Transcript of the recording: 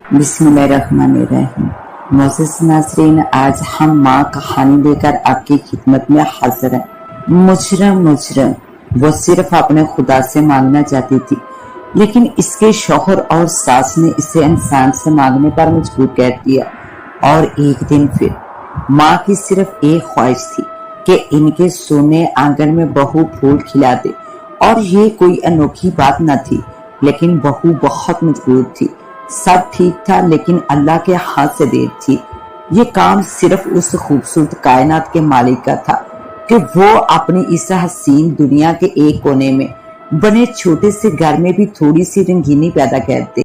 बिस्मिल्लाहिर्रहमानिर्रहीम। मोअज़्ज़िज़ नाज़रीन, आज हम माँ कहानी लेकर आपकी खिदमत में हाजिर हैं। मुजरम वो सिर्फ अपने खुदा से मांगना चाहती थी, लेकिन इसके शौहर और सास ने इसे इंसान से मांगने पर मजबूर कर दिया। और एक दिन फिर माँ की सिर्फ एक ख्वाहिश थी कि इनके सोने आंगन में बहू फूल खिला दे। और ये कोई अनोखी बात न थी, लेकिन बहू बहुत मजबूर थी। सब ठीक था, लेकिन अल्लाह के हाथ से देर थी। ये काम सिर्फ उस खूबसूरत कायनात के मालिक का था कि वो अपनी इस हसीन दुनिया के एक कोने में बने छोटे से घर में भी थोड़ी सी रंगीनी पैदा कर दे।